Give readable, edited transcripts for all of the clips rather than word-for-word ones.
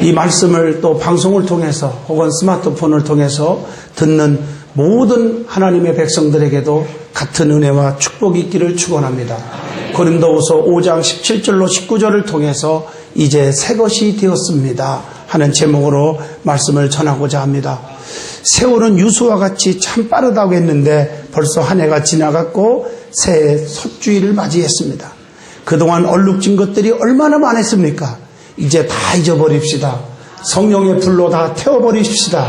이 말씀을 또 방송을 통해서 혹은 스마트폰을 통해서 듣는 모든 하나님의 백성들에게도 같은 은혜와 축복이 있기를 축원합니다. 고린도후서 5장 17절로 19절을 통해서 이제 새 것이 되었습니다 하는 제목으로 말씀을 전하고자 합니다. 세월은 유수와 같이 참 빠르다고 했는데 벌써 한 해가 지나갔고 새해 첫 주일을 맞이했습니다. 그동안 얼룩진 것들이 얼마나 많았습니까? 이제 다 잊어버립시다. 성령의 불로 다 태워버립시다.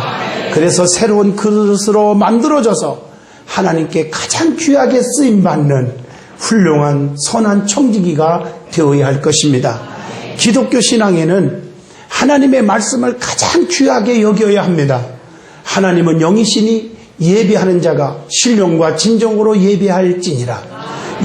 그래서 새로운 그릇으로 만들어져서 하나님께 가장 귀하게 쓰임받는 훌륭한 선한 청지기가 되어야 할 것입니다. 기독교 신앙에는 하나님의 말씀을 가장 귀하게 여겨야 합니다. 하나님은 영이시니 예배하는 자가 신령과 진정으로 예배할지니라.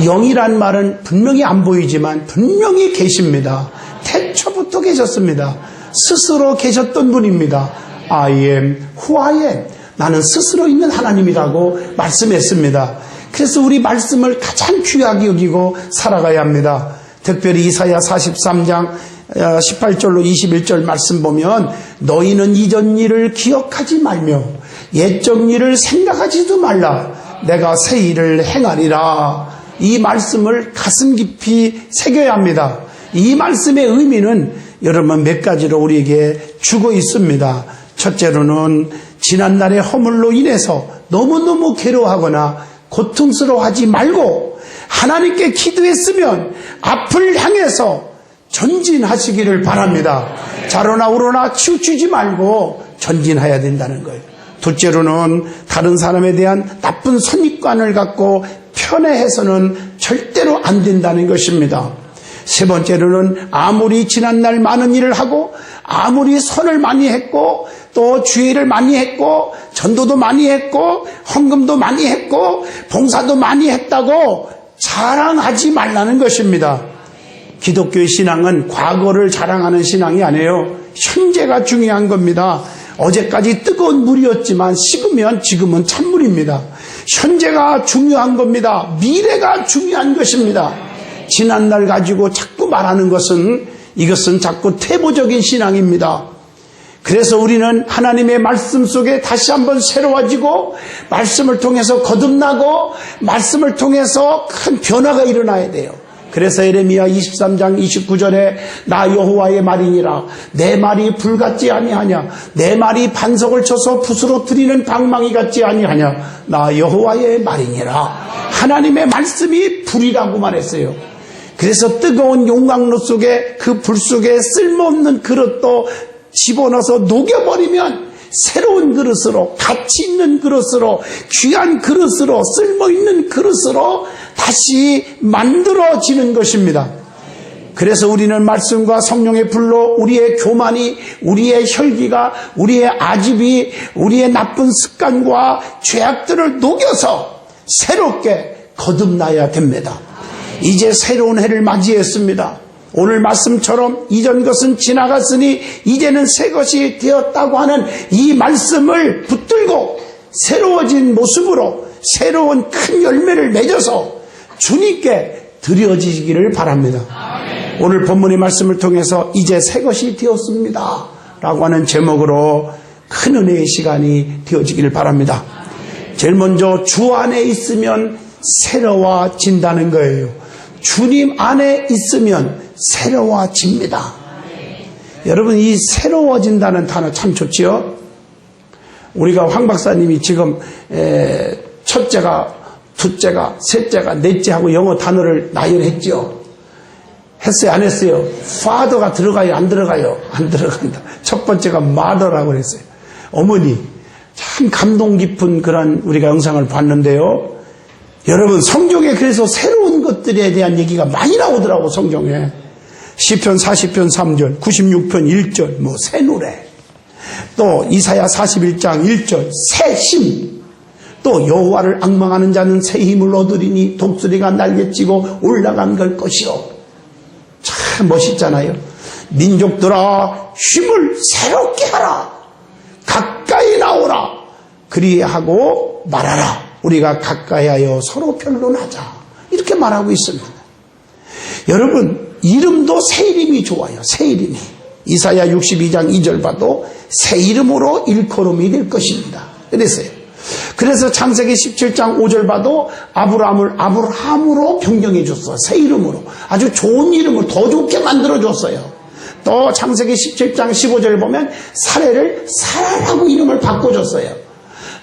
영이란 말은 분명히 안 보이지만 분명히 계십니다. 태초부터 계셨습니다. 스스로 계셨던 분입니다. I am who I am. 나는 스스로 있는 하나님이라고 말씀했습니다. 그래서 우리 말씀을 가장 귀하게 여기고 살아가야 합니다. 특별히 이사야 43장 18절로 21절 말씀 보면 너희는 이전 일을 기억하지 말며 옛적 일을 생각하지도 말라. 내가 새 일을 행하리라. 이 말씀을 가슴 깊이 새겨야 합니다. 이 말씀의 의미는 여러분 몇 가지로 우리에게 주고 있습니다. 첫째로는 지난날의 허물로 인해서 너무너무 괴로워하거나 고통스러워하지 말고 하나님께 기도했으면 앞을 향해서 전진하시기를 바랍니다. 자로나 우로나 치우치지 말고 전진해야 된다는 거예요. 둘째로는 다른 사람에 대한 나쁜 선입관을 갖고 편애해서는 절대로 안 된다는 것입니다. 세 번째로는 아무리 지난날 많은 일을 하고 아무리 선을 많이 했고 또 주의를 많이 했고 전도도 많이 했고 헌금도 많이 했고 봉사도 많이 했다고 자랑하지 말라는 것입니다. 기독교의 신앙은 과거를 자랑하는 신앙이 아니에요. 현재가 중요한 겁니다. 어제까지 뜨거운 물이었지만 식으면 지금은 찬물입니다. 현재가 중요한 겁니다. 미래가 중요한 것입니다. 지난날 가지고 자꾸 말하는 것은 이것은 자꾸 태보적인 신앙입니다. 그래서 우리는 하나님의 말씀 속에 다시 한번 새로워지고 말씀을 통해서 거듭나고 말씀을 통해서 큰 변화가 일어나야 돼요. 그래서 예레미야 23장 29절에 나 여호와의 말이니라 내 말이 불 같지 아니하냐 내 말이 반석을 쳐서 붓으로 들이는 방망이 같지 아니하냐 나 여호와의 말이니라. 하나님의 말씀이 불이라고 말했어요. 그래서 뜨거운 용광로 속에 그 불 속에 쓸모없는 그릇도 집어넣어서 녹여버리면 새로운 그릇으로 가치 있는 그릇으로 귀한 그릇으로 쓸모있는 그릇으로 다시 만들어지는 것입니다. 그래서 우리는 말씀과 성령의 불로 우리의 교만이 우리의 혈기가 우리의 아집이 우리의 나쁜 습관과 죄악들을 녹여서 새롭게 거듭나야 됩니다. 이제 새로운 해를 맞이했습니다. 오늘 말씀처럼 이전 것은 지나갔으니 이제는 새 것이 되었다고 하는 이 말씀을 붙들고 새로워진 모습으로 새로운 큰 열매를 맺어서 주님께 드려지기를 바랍니다. 오늘 본문의 말씀을 통해서 이제 새 것이 되었습니다 라고 하는 제목으로 큰 은혜의 시간이 되어지기를 바랍니다. 제일 먼저 주 안에 있으면 새로워진다는 거예요. 주님 안에 있으면 새로워집니다. 여러분 이 새로워진다는 단어 참 좋지요. 우리가 황 박사님이 지금 첫째가 둘째가 셋째가 넷째 하고 영어 단어를 나열했죠. 했어요 안 했어요? father가 들어가요 안 들어가요? 안 들어간다. 첫 번째가 mother라고 그랬어요. 어머니. 참 감동 깊은 그런 우리가 영상을 봤는데요. 여러분 성경에 그래서 새로운 것들에 대한 얘기가 많이 나오더라고. 성경에 시편 40편 3절 96편 1절 뭐 새 노래 또 이사야 41장 1절 새 힘 또 여호와를 앙망하는 자는 새 힘을 얻으리니 독수리가 날개치고 올라간 걸 것이요. 참 멋있잖아요. 민족들아 힘을 새롭게 하라 가까이 나오라 그리하고 말하라 우리가 가까이하여 서로 변론하자 이렇게 말하고 있습니다. 여러분 이름도 새 이름이 좋아요. 새 이름이 이사야 62장 2절 봐도 새 이름으로 일컬음이 될 것입니다. 그랬어요. 그래서 창세기 17장 5절 봐도 아브라함을 아브라함으로 변경해 줬어요. 새 이름으로. 아주 좋은 이름을 더 좋게 만들어 줬어요. 또 창세기 17장 15절 보면 사레를 사라라고 이름을 바꿔줬어요.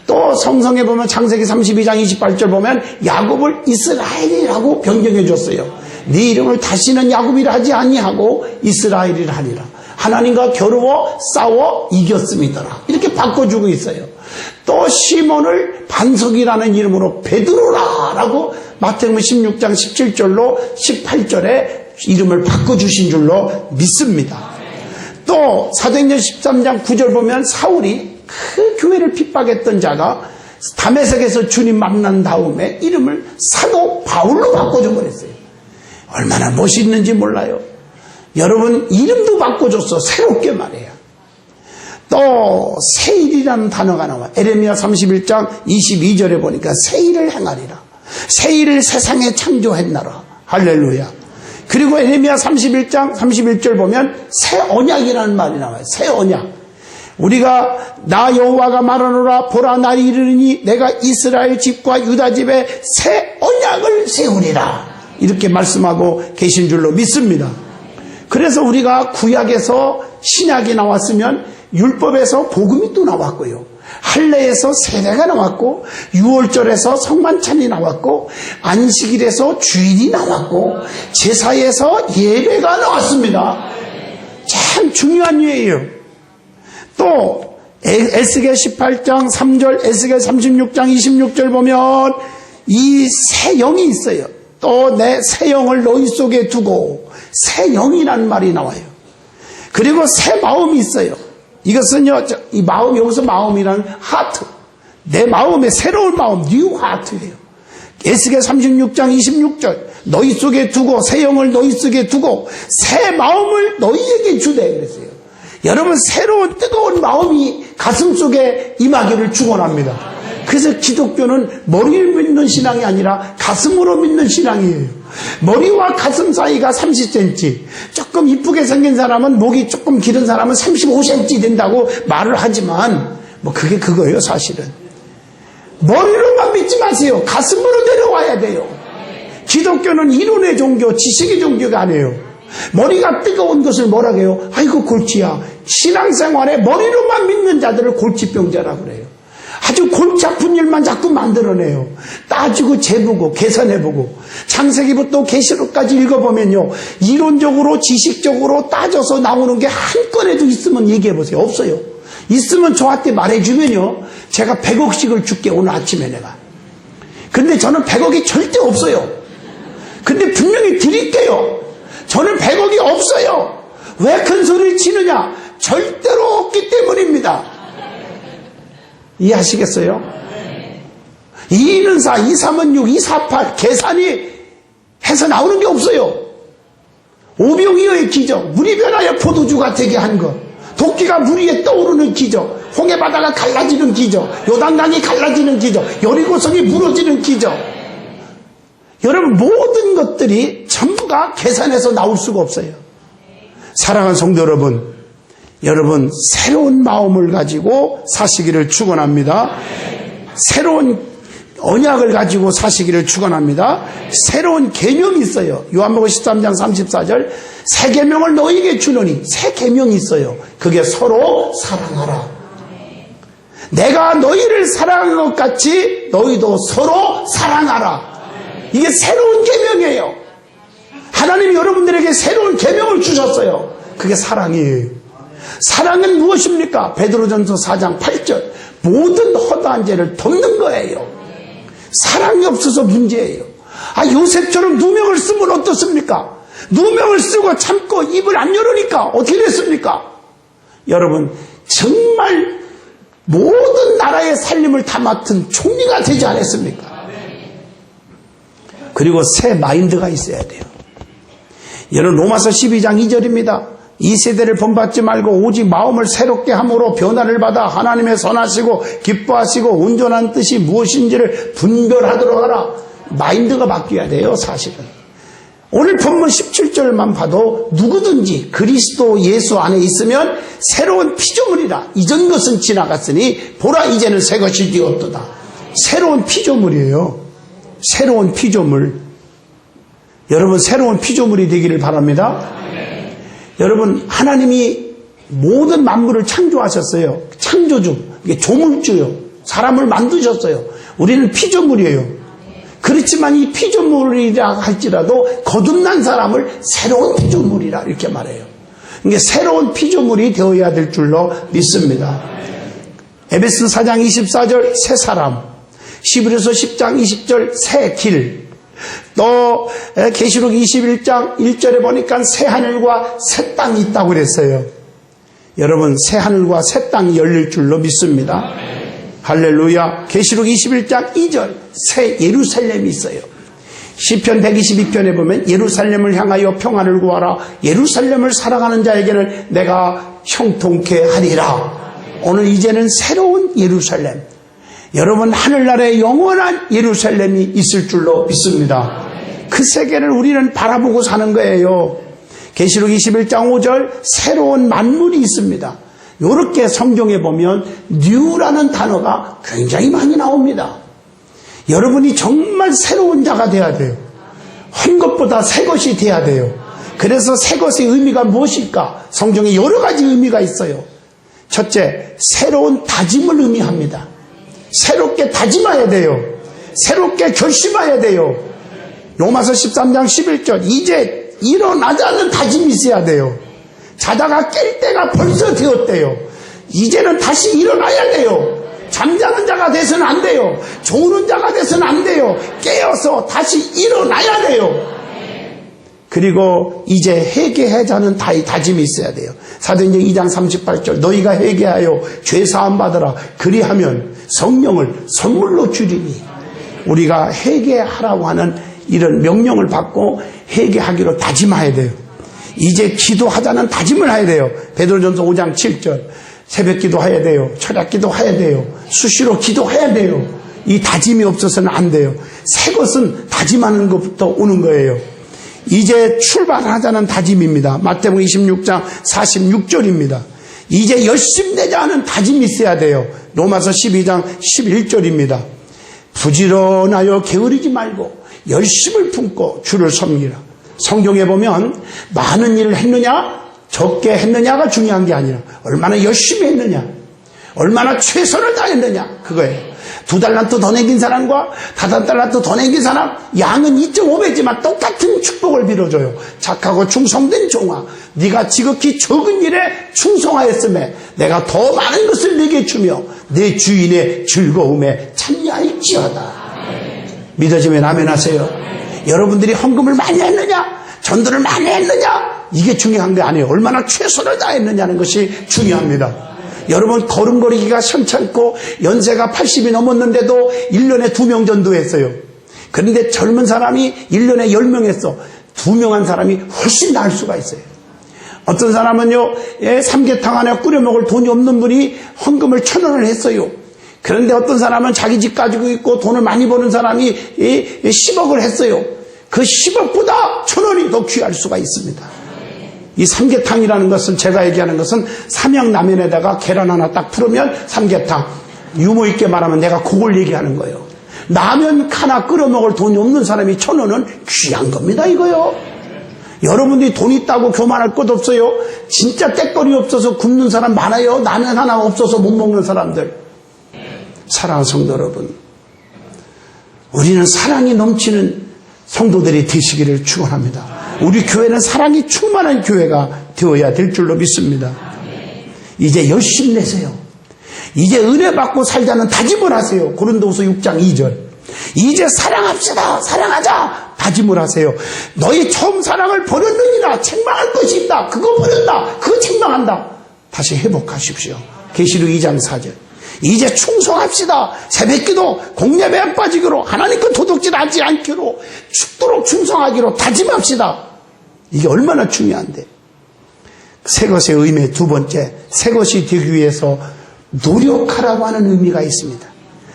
또 성성에 보면 창세기 32장 28절 보면 야곱을 이스라엘이라고 변경해 줬어요. 네 이름을 다시는 야곱이라 하지 아니하고 이스라엘이라 하리라. 하나님과 겨루어 싸워 이겼음이더라. 이렇게 바꿔주고 있어요. 또 시몬을 반석이라는 이름으로 베드로라라고 마태복음 16장 17절로 18절에 이름을 바꿔주신 줄로 믿습니다. 또 사도행전 13장 9절 보면 사울이 그 교회를 핍박했던 자가 다메섹에서 주님 만난 다음에 이름을 사도 바울로 바꿔줘 버렸어요. 얼마나 멋있는지 몰라요. 여러분 이름도 바꿔줬어. 새롭게 말해요. 또 새일이라는 단어가 나와. 에레미야 31장 22절에 보니까 새일을 행하리라. 새일을 세상에 창조했나라. 할렐루야. 그리고 에레미야 31장 31절 보면 새 언약이라는 말이 나와요. 새 언약. 우리가 나 여호와가 말하노라 보라 날이 이르니 내가 이스라엘 집과 유다 집에 새 언약을 세우리라. 이렇게 말씀하고 계신 줄로 믿습니다. 그래서 우리가 구약에서 신약이 나왔으면 율법에서 복음이 또 나왔고요. 할례에서 세례가 나왔고 유월절에서 성만찬이 나왔고 안식일에서 주일이 나왔고 제사에서 예배가 나왔습니다. 참 중요한 예예요. 또 에스겔 18장 3절 에스겔 36장 26절 보면 이 새 영이 있어요. 또 내 새 영을 너희 속에 두고 새 영이라는 말이 나와요. 그리고 새 마음이 있어요. 이것은요, 이 마음, 여기서 마음이라는 하트. 내 마음의 새로운 마음, 뉴 하트예요. 에스겔 36장 26절. 너희 속에 두고, 새 영을 너희 속에 두고, 새 마음을 너희에게 주되, 그랬어요. 여러분, 새로운 뜨거운 마음이 가슴 속에 임하기를 축원합니다. 그래서 기독교는 머리를 믿는 신앙이 아니라 가슴으로 믿는 신앙이에요. 머리와 가슴 사이가 30cm, 조금 이쁘게 생긴 사람은 목이 조금 길은 사람은 35cm 된다고 말을 하지만 뭐 그게 그거예요. 사실은 머리로만 믿지 마세요. 가슴으로 내려와야 돼요. 기독교는 이론의 종교, 지식의 종교가 아니에요. 머리가 뜨거운 것을 뭐라고 해요? 아이고 골치야. 신앙생활에 머리로만 믿는 자들을 골치병자라고 그래요. 아주 골치 아픈 일만 자꾸 만들어내요. 따지고 재보고 계산해보고 창세기부터 계시록까지 읽어보면요, 이론적으로 지식적으로 따져서 나오는 게 한 건에도 있으면 얘기해보세요. 없어요. 있으면 저한테 말해주면요, 제가 100억씩을 줄게. 오늘 아침에 내가. 근데 저는 100억이 절대 없어요. 근데 분명히 드릴게요. 저는 100억이 없어요. 왜 큰 소리를 치느냐? 절대로 없기 때문입니다. 이해하시겠어요? 2는 4, 2, 3은 6, 2, 4, 8 계산이 해서 나오는 게 없어요. 오병이어의 기적, 물이 변하여 포도주가 되게 한 것, 도끼가 물 위에 떠오르는 기적, 홍해바다가 갈라지는 기적, 요단강이 갈라지는 기적, 여리고성이 무너지는 기적. 여러분 모든 것들이 전부가 계산해서 나올 수가 없어요. 사랑하는 성도 여러분, 여러분 새로운 마음을 가지고 사시기를 축원합니다. 새로운 언약을 가지고 사시기를 축원합니다. 새로운 계명이 있어요. 요한복음 13장 34절 새 계명을 너희에게 주노니, 새 계명이 있어요. 그게 서로 사랑하라. 내가 너희를 사랑한 것 같이 너희도 서로 사랑하라. 이게 새로운 계명이에요. 하나님이 여러분들에게 새로운 계명을 주셨어요. 그게 사랑이에요. 사랑은 무엇입니까? 베드로전서 4장 8절 모든 허다한 죄를 덮는 거예요. 사랑이 없어서 문제예요. 요셉처럼 누명을 쓰면 어떻습니까? 누명을 쓰고 참고 입을 안 열으니까 어떻게 됐습니까? 여러분 정말 모든 나라의 살림을 다 맡은 총리가 되지 않았습니까? 그리고 새 마인드가 있어야 돼요. 여러분 로마서 12장 2절입니다. 이 세대를 본받지 말고 오직 마음을 새롭게 함으로 변화를 받아 하나님의 선하시고 기뻐하시고 온전한 뜻이 무엇인지를 분별하도록 하라. 마인드가 바뀌어야 돼요. 사실은 오늘 본문 17절만 봐도 누구든지 그리스도 예수 안에 있으면 새로운 피조물이라. 이전 것은 지나갔으니 보라 이제는 새 것이 되었도다. 새로운 피조물이에요. 새로운 피조물. 여러분 새로운 피조물이 되기를 바랍니다. 여러분 하나님이 모든 만물을 창조하셨어요. 창조주, 이게 조물주요. 사람을 만드셨어요. 우리는 피조물이에요. 그렇지만 이 피조물이라 할지라도 거듭난 사람을 새로운 피조물이라 이렇게 말해요. 이게 새로운 피조물이 되어야 될 줄로 믿습니다. 에베소 4장 24절 새 사람, 히브리서 10장 20절 새 길, 또 계시록 21장 1절에 보니까 새 하늘과 새 땅이 있다고 그랬어요. 여러분 새 하늘과 새 땅이 열릴 줄로 믿습니다. 할렐루야. 계시록 21장 2절 새 예루살렘이 있어요. 시편 122편에 보면 예루살렘을 향하여 평안을 구하라. 예루살렘을 사랑하는 자에게는 내가 형통케 하리라. 오늘 이제는 새로운 예루살렘, 여러분 하늘나라의 영원한 예루살렘이 있을 줄로 믿습니다. 그 세계를 우리는 바라보고 사는 거예요. 계시록 21장 5절 새로운 만물이 있습니다. 이렇게 성경에 보면 new라는 단어가 굉장히 많이 나옵니다. 여러분이 정말 새로운 자가 돼야 돼요. 한 것보다 새 것이 돼야 돼요. 그래서 새 것의 의미가 무엇일까? 성경에 여러 가지 의미가 있어요. 첫째, 새로운 다짐을 의미합니다. 새롭게 다짐해야 돼요. 새롭게 결심해야 돼요. 로마서 13장 11절 이제 일어나자는 다짐이 있어야 돼요. 자다가 깰 때가 벌써 되었대요. 이제는 다시 일어나야 돼요. 잠자는 자가 돼서는 안 돼요. 조는 자가 돼서는 안 돼요. 깨어서 다시 일어나야 돼요. 그리고 이제 회개하자는 다짐이 있어야 돼요. 사도행전 2장 38절 너희가 회개하여 죄사함 받으라. 그리하면 성령을 선물로 주리니. 우리가 회개하라고 하는 이런 명령을 받고 회개하기로 다짐해야 돼요. 이제 기도하자는 다짐을 해야 돼요. 베드로전서 5장 7절 새벽 기도해야 돼요. 철야 기도해야 돼요. 수시로 기도해야 돼요. 이 다짐이 없어서는 안 돼요. 새 것은 다짐하는 것부터 오는 거예요. 이제 출발하자는 다짐입니다. 마태복음 26장 46절입니다. 이제 열심내자 하는 다짐이 있어야 돼요. 로마서 12장 11절입니다. 부지런하여 게으르지 말고 열심을 품고 주를 섬기라. 성경에 보면 많은 일을 했느냐 적게 했느냐가 중요한 게 아니라 얼마나 열심히 했느냐, 얼마나 최선을 다했느냐 그거예요. 2달란트 더 남긴 사람과 5달란트 더 남긴 사람 양은 2.5배지만 똑같은 축복을 빌어줘요. 착하고 충성된 종아, 네가 지극히 적은 일에 충성하였음에 내가 더 많은 것을 네게 주며 내 주인의 즐거움에 참여할지어다. 믿어지면 아멘 하세요. 여러분들이 헌금을 많이 했느냐, 전도를 많이 했느냐, 이게 중요한 게 아니에요. 얼마나 최선을 다했느냐는 것이 중요합니다. 여러분 걸음걸이기가 현찮고 연세가 80이 넘었는데도 1년에 2명 전도했어요. 그런데 젊은 사람이 1년에 10명 했어. 2명 한 사람이 훨씬 나을 수가 있어요. 어떤 사람은요, 삼계탕 하나 끓여 먹을 돈이 없는 분이 헌금을 1,000원을 했어요. 그런데 어떤 사람은 자기 집 가지고 있고 돈을 많이 버는 사람이 10억을 했어요. 그 10억보다 1,000원이 더 귀할 수가 있습니다. 이 삼계탕이라는 것은, 제가 얘기하는 것은 삼양라면에다가 계란 하나 딱 풀으면 삼계탕. 유머 있게 말하면 내가 그걸 얘기하는 거예요. 라면 하나 끓여 먹을 돈이 없는 사람이 1,000원은 귀한 겁니다, 이거요. 여러분들이 돈 있다고 교만할 것 없어요. 진짜 때거리 없어서 굶는 사람 많아요. 라면 하나 없어서 못 먹는 사람들. 사랑하는 성도 여러분, 우리는 사랑이 넘치는 성도들이 되시기를 축원합니다. 우리 교회는 사랑이 충만한 교회가 되어야 될 줄로 믿습니다. 이제 열심 내세요. 이제 은혜 받고 살자는 다짐을 하세요. 고린도후서 6장 2절. 이제 사랑합시다. 사랑하자. 다짐을 하세요. 너희 처음 사랑을 버렸느니라. 책망할 것이 있다. 그거 버렸다. 그거 책망한다. 다시 회복하십시오. 계시록 2장 4절. 이제 충성합시다. 새벽기도 공예배 안 빠지기로, 하나님 것 도둑질 하지 않기로, 죽도록 충성하기로 다짐합시다. 이게 얼마나 중요한데. 새 것의 의미 두 번째, 새 것이 되기 위해서 노력하라고 하는 의미가 있습니다.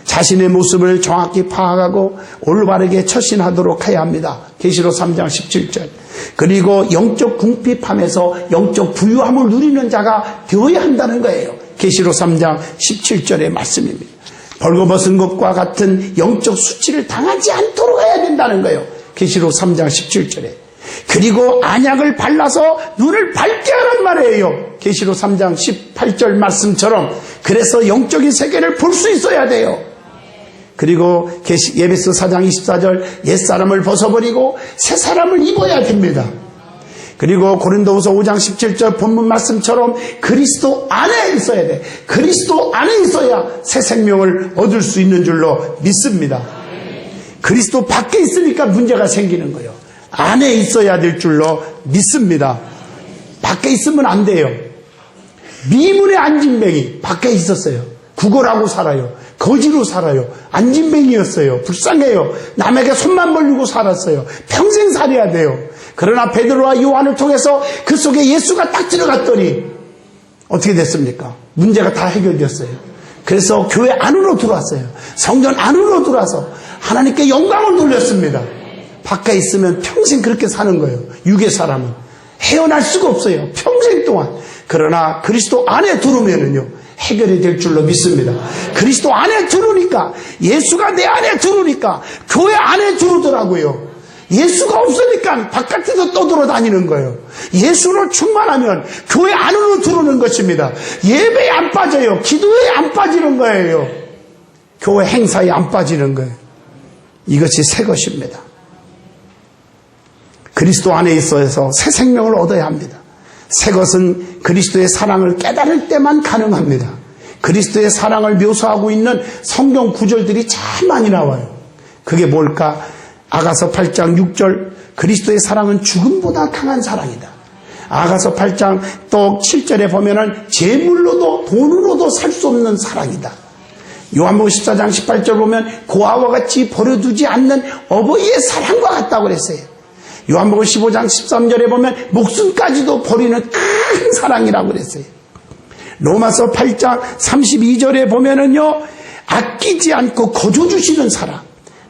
자신의 모습을 정확히 파악하고 올바르게 처신하도록 해야 합니다. 계시록 3장 17절. 그리고 영적 궁핍함에서 영적 부유함을 누리는 자가 되어야 한다는 거예요. 계시록 3장 17절의 말씀입니다. 벌거벗은 것과 같은 영적 수치를 당하지 않도록 해야 된다는 거예요. 계시록 3장 17절에. 그리고 안약을 발라서 눈을 밝게 하란 말이에요. 계시록 3장 18절 말씀처럼. 그래서 영적인 세계를 볼 수 있어야 돼요. 그리고 에베소 4장 24절 옛사람을 벗어버리고 새사람을 입어야 됩니다. 그리고 고린도후서 5장 17절 본문 말씀처럼 그리스도 안에 있어야 돼. 그리스도 안에 있어야 새 생명을 얻을 수 있는 줄로 믿습니다. 그리스도 밖에 있으니까 문제가 생기는 거예요. 안에 있어야 될 줄로 믿습니다. 밖에 있으면 안 돼요. 미문의 안진뱅이 밖에 있었어요. 구걸하고 살아요. 거지로 살아요. 안진뱅이였어요. 불쌍해요. 남에게 손만 벌리고 살았어요. 평생 살아야 돼요. 그러나 베드로와 요한을 통해서 그 속에 예수가 딱 들어갔더니 어떻게 됐습니까? 문제가 다 해결되었어요. 그래서 교회 안으로 들어왔어요. 성전 안으로 들어와서 하나님께 영광을 돌렸습니다. 밖에 있으면 평생 그렇게 사는 거예요. 육의 사람은 헤어날 수가 없어요. 평생 동안. 그러나 그리스도 안에 들어오면은요 해결이 될 줄로 믿습니다. 그리스도 안에 들어오니까, 예수가 내 안에 들어오니까 교회 안에 들어오더라고요. 예수가 없으니까 바깥에서 떠돌아다니는 거예요. 예수로 충만하면 교회 안으로 들어오는 것입니다. 예배에 안 빠져요. 기도에 안 빠지는 거예요. 교회 행사에 안 빠지는 거예요. 이것이 새 것입니다. 그리스도 안에 있어서 새 생명을 얻어야 합니다. 새 것은 그리스도의 사랑을 깨달을 때만 가능합니다. 그리스도의 사랑을 묘사하고 있는 성경 구절들이 참 많이 나와요. 그게 뭘까? 아가서 8장 6절 그리스도의 사랑은 죽음보다 강한 사랑이다. 아가서 8장 또 7절에 보면은 재물로도 돈으로도 살 수 없는 사랑이다. 요한복음 14장 18절 보면 고아와 같이 버려두지 않는 어버이의 사랑과 같다고 그랬어요. 요한복음 15장 13절에 보면 목숨까지도 버리는 큰 사랑이라고 그랬어요. 로마서 8장 32절에 보면은요 아끼지 않고 거저주시는 사랑.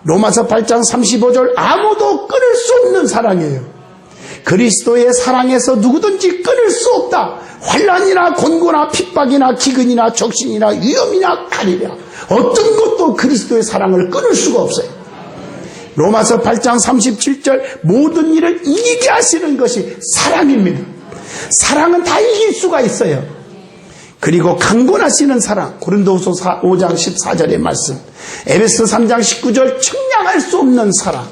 로마서 8장 35절 아무도 끊을 수 없는 사랑이에요. 그리스도의 사랑에서 누구든지 끊을 수 없다. 환난이나 곤고나 핍박이나 기근이나 적신이나 위험이나 칼이나 어떤 것도 그리스도의 사랑을 끊을 수가 없어요. 로마서 8장 37절 모든 일을 이기게 하시는 것이 사랑입니다. 사랑은 다 이길 수가 있어요. 그리고 강권하시는 사랑, 고린도후서 5장 14절의 말씀, 에베소 3장 19절 측량할 수 없는 사랑,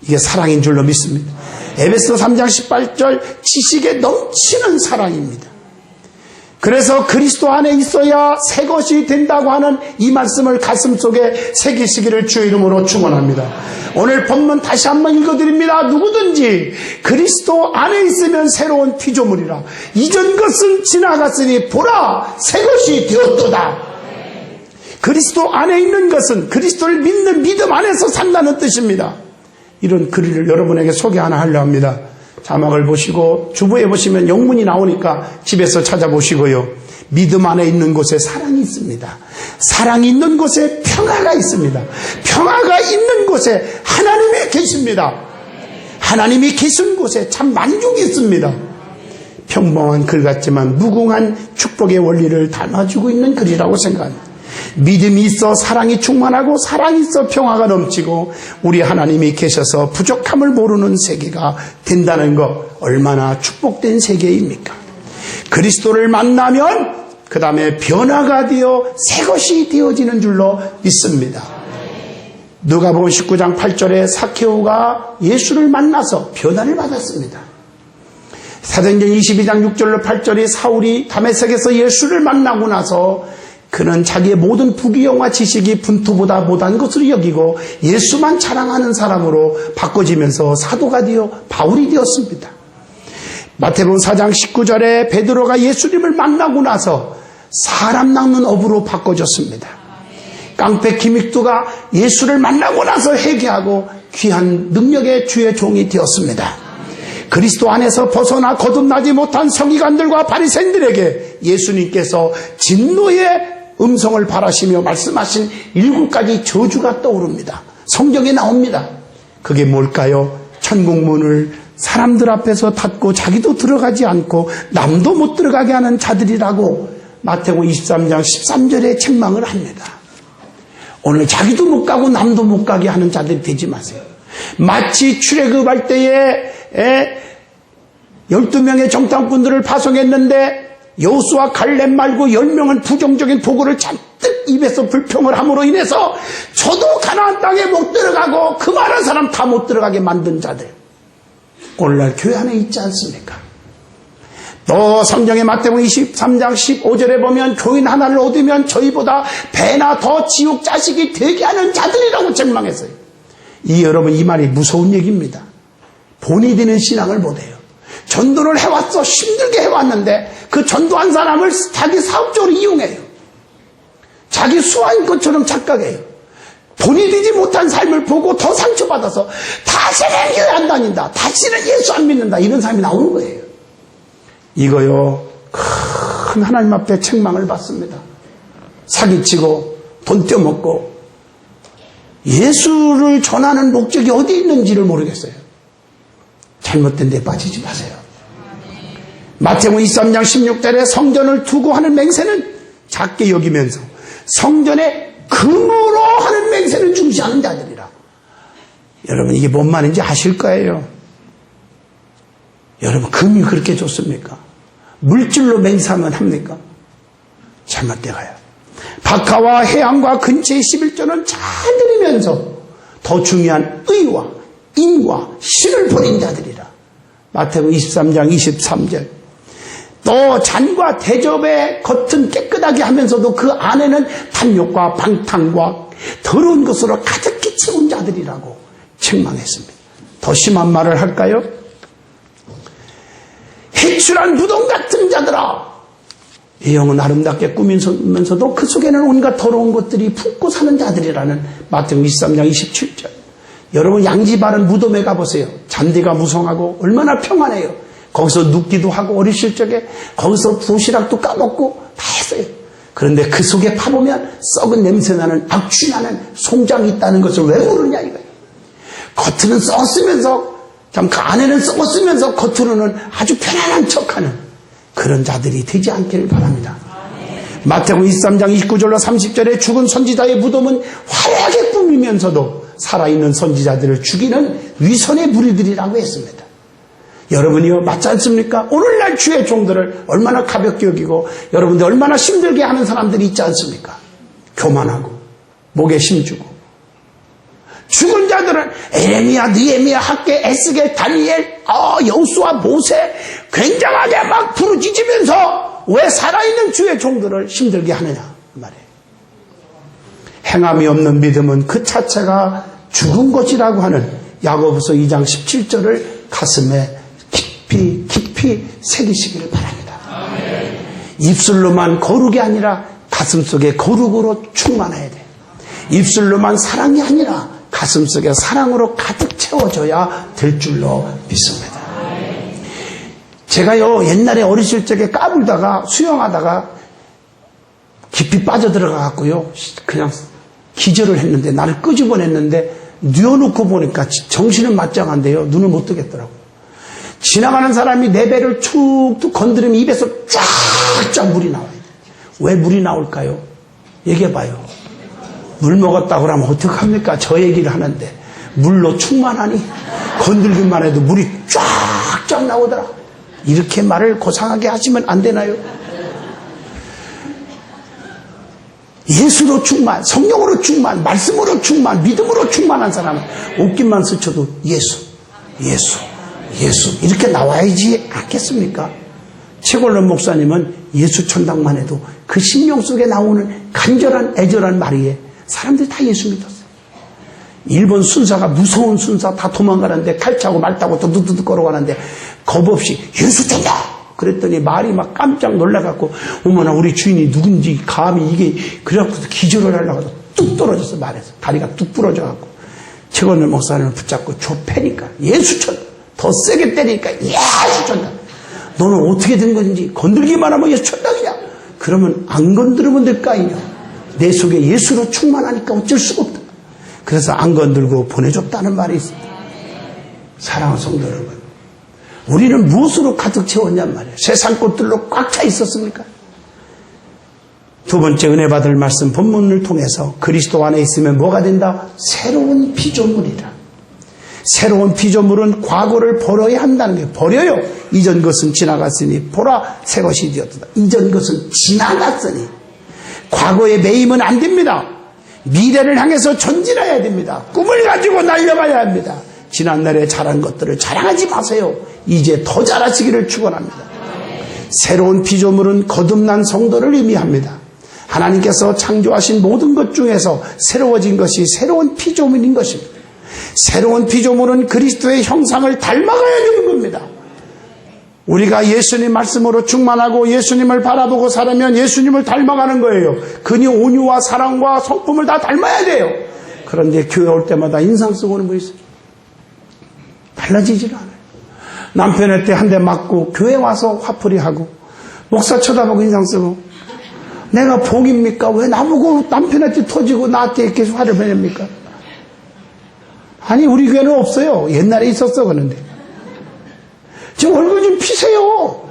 이게 사랑인 줄로 믿습니다. 에베소 3장 18절 지식에 넘치는 사랑입니다. 그래서 그리스도 안에 있어야 새 것이 된다고 하는 이 말씀을 가슴속에 새기시기를 주의 이름으로 축원합니다. 오늘 본문 다시 한번 읽어드립니다. 누구든지 그리스도 안에 있으면 새로운 피조물이라. 이전 것은 지나갔으니 보라 새 것이 되었도다. 그리스도 안에 있는 것은 그리스도를 믿는 믿음 안에서 산다는 뜻입니다. 이런 글을 여러분에게 소개 하나 하려 합니다. 자막을 보시고 주부에 보시면 영문이 나오니까 집에서 찾아보시고요. 믿음 안에 있는 곳에 사랑이 있습니다. 사랑이 있는 곳에 평화가 있습니다. 평화가 있는 곳에 하나님이 계십니다. 하나님이 계신 곳에 참 만족이 있습니다. 평범한 글 같지만 무궁한 축복의 원리를 담아주고 있는 글이라고 생각합니다. 믿음이 있어 사랑이 충만하고 사랑이 있어 평화가 넘치고 우리 하나님이 계셔서 부족함을 모르는 세계가 된다는 것 얼마나 축복된 세계입니까? 그리스도를 만나면 그 다음에 변화가 되어 새 것이 되어지는 줄로 믿습니다. 누가복음 19장 8절에 사케오가 예수를 만나서 변화를 받았습니다. 사도행전 22장 6절로 8절이 사울이 다메섹에서 예수를 만나고 나서 그는 자기의 모든 부귀영화 지식이 분투보다 못한 것으로 여기고 예수만 자랑하는 사람으로 바꿔지면서 사도가 되어 바울이 되었습니다. 마태복음 4장 19절에 베드로가 예수님을 만나고 나서 사람 낚는 어부로 바꿔졌습니다. 깡패 기믹두가 예수를 만나고 나서 회개하고 귀한 능력의 주의 종이 되었습니다. 그리스도 안에서 벗어나 거듭나지 못한 서기관들과 바리새인들에게 예수님께서 진노의 음성을 바라시며 말씀하신 7가지 저주가 떠오릅니다. 성경에 나옵니다. 그게 뭘까요? 천국문을 사람들 앞에서 닫고 자기도 들어가지 않고 남도 못 들어가게 하는 자들이라고 마태복음 23장 13절에 책망을 합니다. 오늘 자기도 못 가고 남도 못 가게 하는 자들이 되지 마세요. 마치 출애굽할 때에 12명의 정탐꾼들을 파송했는데 여호수아 갈렙 말고 10명은 부정적인 도구를 잔뜩 입에서 불평을 함으로 인해서 저도 가나안 땅에 못 들어가고 그 많은 사람 다 못 들어가게 만든 자들, 오늘날 교회 안에 있지 않습니까? 또 성경의 마태복음 23장 15절에 보면 교인 하나를 얻으면 저희보다 배나 더 지옥 자식이 되게 하는 자들이라고 책망했어요. 여러분, 이 말이 무서운 얘기입니다. 본이 되는 신앙을 못해요. 전도를 해왔어. 힘들게 해왔는데 그 전도한 사람을 자기 사업적으로 이용해요. 자기 수완 것처럼 착각해요. 본이 되지 못한 삶을 보고 더 상처받아서 다시는 교회 안 다닌다, 다시는 예수 안 믿는다, 이런 사람이 나오는 거예요. 이거요, 큰 하나님 앞에 책망을 받습니다. 사기치고 돈 떼어먹고 예수를 전하는 목적이 어디 있는지를 모르겠어요. 잘못된 데 빠지지 마세요. 마태복음 23장 16절에 성전을 두고 하는 맹세는 작게 여기면서 성전의 금으로 하는 맹세는 중시하는 자들이라. 여러분, 이게 뭔 말인지 아실 거예요. 여러분, 금이 그렇게 좋습니까? 물질로 맹세하면 합니까? 잘못돼 가요. 박하와 해양과 근처의 11조는 잘 들으면서 더 중요한 의와 인과 신을 버린 자들이라. 마태복음 23장 23절. 또 잔과 대접의 겉은 깨끗하게 하면서도 그 안에는 탐욕과 방탕과 더러운 것으로 가득히 채운 자들이라고 책망했습니다. 더 심한 말을 할까요? 해출한 무덤 같은 자들아, 이 영은 아름답게 꾸미면서도 그 속에는 온갖 더러운 것들이 품고 사는 자들이라는 마태복음 23장 27절. 여러분, 양지 바른 무덤에 가보세요. 잔디가 무성하고 얼마나 평안해요. 거기서 눕기도 하고 어리실 적에 거기서 도시락도 까먹고 다 했어요. 그런데 그 속에 파보면 썩은 냄새나는 악취나는 송장이 있다는 것을 왜 모르냐 이거예요. 겉으로는 썩었으면서 참 그 안에는 썩었으면서 겉으로는 아주 편안한 척하는 그런 자들이 되지 않기를 바랍니다. 마태복음 23장 29절로 30절에 죽은 선지자의 무덤은 화려하게 꾸미면서도 살아있는 선지자들을 죽이는 위선의 무리들이라고 했습니다. 여러분이요, 맞지 않습니까? 오늘날 주의 종들을 얼마나 가볍게 여기고 여러분들 얼마나 힘들게 하는 사람들이 있지 않습니까? 교만하고 목에 힘주고. 죽은 자들은 에레미야, 느헤미야, 학개, 에스겔, 다니엘, 여호수아, 모세 굉장하게 막 부르짖으면서 왜 살아있는 주의 종들을 힘들게 하느냐 그 말이에요. 행함이 없는 믿음은 그 자체가 죽은 것이라고 하는 야고보서 2장 17절을 가슴에 깊이 새기시기를 바랍니다. 아멘. 입술로만 거룩이 아니라 가슴속에 거룩으로 충만해야 돼. 입술로만 사랑이 아니라 가슴속에 사랑으로 가득 채워져야 될 줄로 믿습니다. 아멘. 제가요, 옛날에 어리실 적에 까불다가 수영하다가 깊이 빠져들어가 갖고요, 그냥 기절을 했는데, 나를 끄집어냈는데 뉘어놓고 보니까 정신은 말짱한데요, 눈을 못 뜨겠더라고요. 지나가는 사람이 내 배를 툭툭 건드리면 입에서 쫙쫙 물이 나와요. 왜 물이 나올까요? 얘기해봐요. 물 먹었다고 그러면 어떡합니까? 저 얘기를 하는데 물로 충만하니 건들기만 해도 물이 쫙쫙 나오더라. 이렇게 말을 고상하게 하시면 안 되나요? 예수로 충만, 성령으로 충만, 말씀으로 충만, 믿음으로 충만한 사람은 옷깃만 스쳐도 예수 이렇게 나와야지 않겠습니까? 최골련 목사님은 예수 천당만 해도 그 심령 속에 나오는 간절한 애절한 말이에 사람들이 다 예수 믿었어요. 일본 순사가 무서운 순사 다 도망가는데 칼 차고 말 타고 두둑두둑 걸어가는데 겁 없이 예수 천당! 그랬더니 말이 막 깜짝 놀라갖고 어머나 우리 주인이 누군지 감히 이게 그래갖고 기절을 하려고 뚝 떨어졌어. 말에서 다리가 뚝 부러져갖고 최골련 목사님을 붙잡고 좁패니까 예수 천당! 더 세게 때리니까 예수 천당. 너는 어떻게 된 건지 건들기만 하면 예수 천당이냐. 그러면 안 건드리면 될 거 아니냐. 내 속에 예수로 충만하니까 어쩔 수가 없다. 그래서 안 건들고 보내줬다는 말이 있습니다. 사랑하는 성도 여러분, 우리는 무엇으로 가득 채웠냔 말이에요. 세상 것들로 꽉 차 있었습니까? 두 번째 은혜 받을 말씀 본문을 통해서 그리스도 안에 있으면 뭐가 된다? 새로운 피조물이다. 새로운 피조물은 과거를 버려야 한다는 거예요. 버려요. 이전 것은 지나갔으니 보라 새 것이 되었다. 이전 것은 지나갔으니 과거에 매이면 안 됩니다. 미래를 향해서 전진해야 됩니다. 꿈을 가지고 날려가야 합니다. 지난날에 자란 것들을 자랑하지 마세요. 이제 더 잘하시기를 축원합니다. 새로운 피조물은 거듭난 성도를 의미합니다. 하나님께서 창조하신 모든 것 중에서 새로워진 것이 새로운 피조물인 것입니다. 새로운 피조물은 그리스도의 형상을 닮아가야 되는 겁니다. 우리가 예수님 말씀으로 충만하고 예수님을 바라보고 살아면 예수님을 닮아가는 거예요. 그니 온유와 사랑과 성품을 다 닮아야 돼요. 그런데 교회 올 때마다 인상 쓰고 오는 분이 있어요. 달라지질 않아요. 남편한테 한 대 맞고 교회 와서 화풀이 하고 목사 쳐다보고 인상 쓰고 내가 복입니까? 왜 나보고 남편한테 터지고 나한테 이렇게 화를 내냅니까? 아니 우리 교회는 없어요. 옛날에 있었어. 그런데 지금 얼굴 좀 피세요.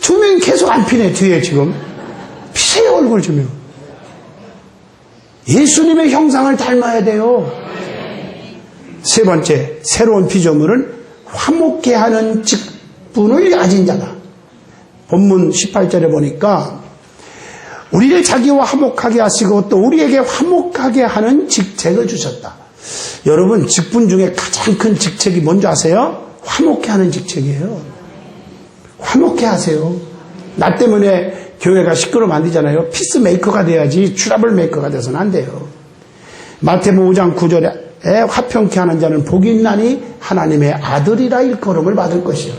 두 명이 계속 안 피네. 뒤에 지금 피세요. 얼굴 좀요. 예수님의 형상을 닮아야 돼요. 세 번째, 새로운 피조물은 화목해 하는 직분을 가진 자다. 본문 18절에 보니까 우리를 자기와 화목하게 하시고 또 우리에게 화목하게 하는 직책을 주셨다. 여러분, 직분 중에 가장 큰 직책이 뭔지 아세요? 화목해 하는 직책이에요. 화목해 하세요. 나 때문에 교회가 시끄러우면 안 되잖아요. 피스메이커가 돼야지 트러블 메이커가 돼서는 안 돼요. 마태복음 5장 9절에 화평케 하는 자는 복이 있나니 하나님의 아들이라 일컬음을 받을 것이요.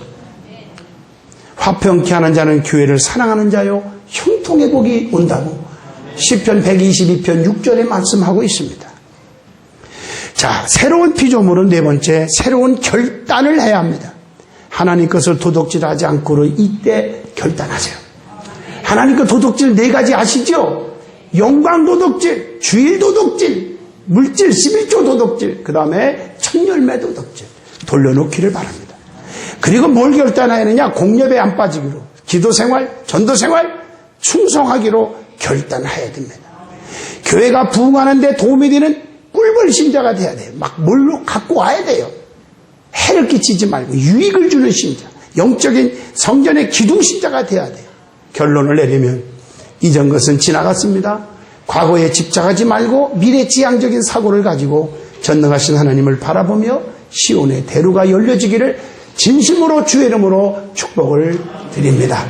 화평케 하는 자는 교회를 사랑하는 자요 형통의 복이 온다고 시편 122편 6절에 말씀하고 있습니다. 자, 새로운 피조물은 네 번째, 새로운 결단을 해야 합니다. 하나님 것을 도둑질하지 않고로 이때 결단하세요. 하나님 것 도둑질 네 가지 아시죠? 영광 도둑질, 주일 도둑질, 물질 11조 도둑질, 그 다음에 청열매 도둑질 돌려놓기를 바랍니다. 그리고 뭘 결단해야 하느냐? 공예배 안 빠지기로, 기도생활, 전도생활 충성하기로 결단해야 됩니다. 교회가 부흥하는 데 도움이 되는 꿀벌 신자가 돼야 돼요. 막 뭘로 갖고 와야 돼요. 해를 끼치지 말고 유익을 주는 신자, 영적인 성전의 기둥 신자가 돼야 돼요. 결론을 내리면 이전 것은 지나갔습니다. 과거에 집착하지 말고 미래지향적인 사고를 가지고 전능하신 하나님을 바라보며 시온의 대로가 열려지기를 진심으로 주의 이름으로 축복을 드립니다.